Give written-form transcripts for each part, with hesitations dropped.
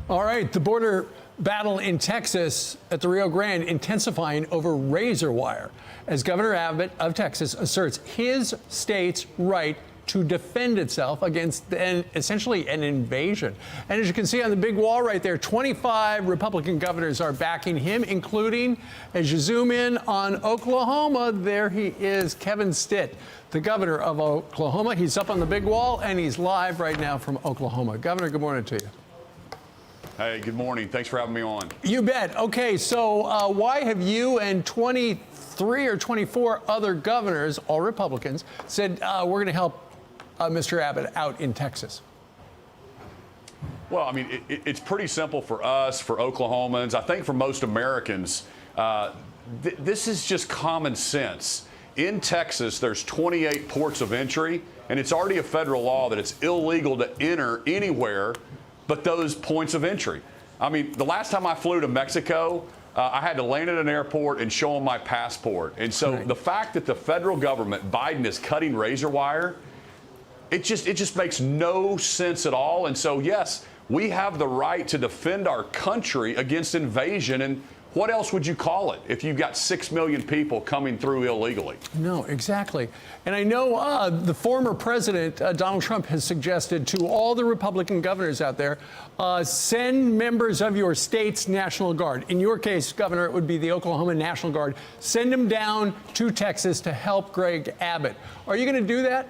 All right, the border battle in Texas at the Rio Grande intensifying over razor wire as Governor Abbott of Texas asserts his state's right to defend itself against essentially an invasion. And as you can see on the big wall right there, 25 Republican governors are backing him, including, as you zoom in on Oklahoma, there he is, Kevin Stitt, the governor of Oklahoma. He's up on the big wall, and he's live right now from Oklahoma. Governor, good morning to you. Hey, good morning. Thanks for having me on. You bet. Okay, so why have you and 23 or 24 other governors, all Republicans, said we're going to help Mr. Abbott out in Texas? Well, I mean, it's pretty simple for us, for Oklahomans. I think for most Americans, this is just common sense. In Texas, there's 28 ports of entry, and it's already a federal law that it's illegal to enter anywhere but those points of entry. I mean, the last time I flew to Mexico, I had to land at an airport and show them my passport. And so the fact that the federal government, Biden, is cutting razor wire, it just makes no sense at all. And so, yes, we have the right to defend our country against invasion. And what else would you call it if you've got 6 million people coming through illegally? No, exactly. And I know the former president, Donald Trump, has suggested to all the Republican governors out there, send members of your state's National Guard. In your case, Governor, it would be the Oklahoma National Guard. Send them down to Texas to help Greg Abbott. Are you going to do that?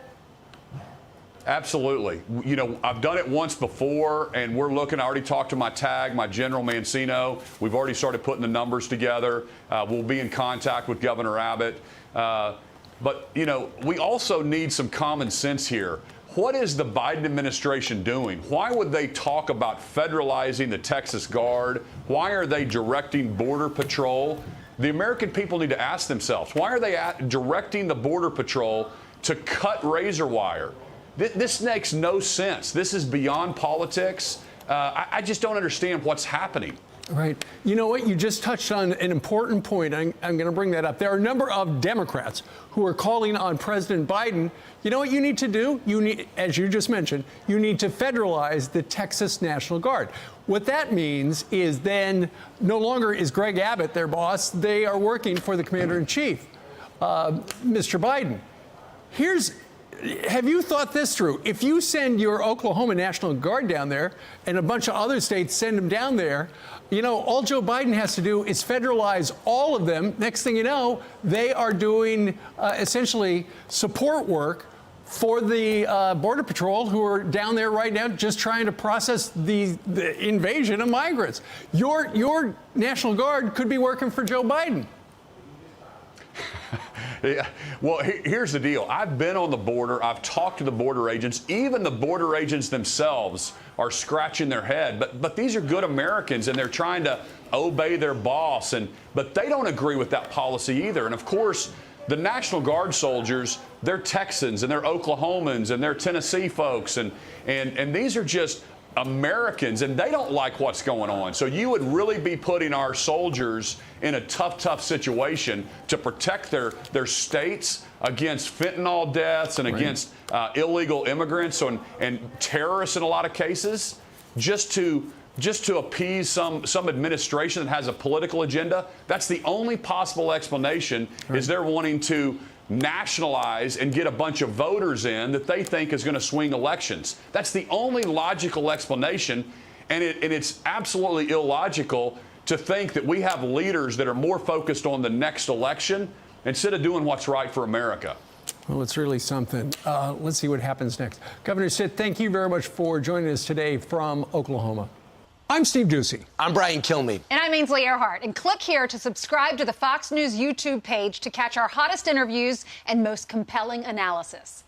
Absolutely. You know, I've done it once before, and we're looking. I already talked to my TAG, my General Mancino. We've already started putting the numbers together. We'll be in contact with Governor Abbott. But, you know, we also need some common sense here. What is the Biden administration doing? Why would they talk about federalizing the Texas Guard? Why are they directing Border Patrol? The American people need to ask themselves, why are they directing the Border Patrol to cut razor wire? This makes no sense. This is beyond politics. I just don't understand what's happening. Right. You know what? You just touched on an important point. I'm going to bring that up. There are a number of Democrats who are calling on President Biden. You know what you need to do? You need, as you just mentioned, you need to federalize the Texas National Guard. What that means is then no longer is Greg Abbott their boss. They are working for the commander-in-chief, Mr. Biden. Have you thought this through? If you send your Oklahoma National Guard down there and a bunch of other states send them down there, you know, all Joe Biden has to do is federalize all of them. Next thing you know, they are doing essentially support work for the Border Patrol, who are down there right now just trying to process the invasion of migrants. Your National Guard could be working for Joe Biden. Yeah. Well, here's the deal. I've been on the border. I've talked to the border agents. Even the border agents themselves are scratching their head. But these are good Americans, and they're trying to obey their boss. But they don't agree with that policy either. And, of course, the National Guard soldiers, they're Texans, and they're Oklahomans, and they're Tennessee folks. And these are just Americans, and they don't like what's going on. So you would really be putting our soldiers in a tough situation to protect their states against fentanyl deaths and against illegal immigrants and terrorists in a lot of cases, just to appease some administration that has a political agenda. That's the only possible explanation, is they're wanting to nationalize and get a bunch of voters in that they think is going to swing elections. That's the only logical explanation, and it's absolutely illogical to think that we have leaders that are more focused on the next election instead of doing what's right for America. Well, it's really something. Let's see what happens next. Governor Stitt, thank you very much for joining us today from Oklahoma. I'm Steve Ducey. I'm Brian Kilmeade. And I'm Ainsley Earhart. And click here to subscribe to the Fox News YouTube page to catch our hottest interviews and most compelling analysis.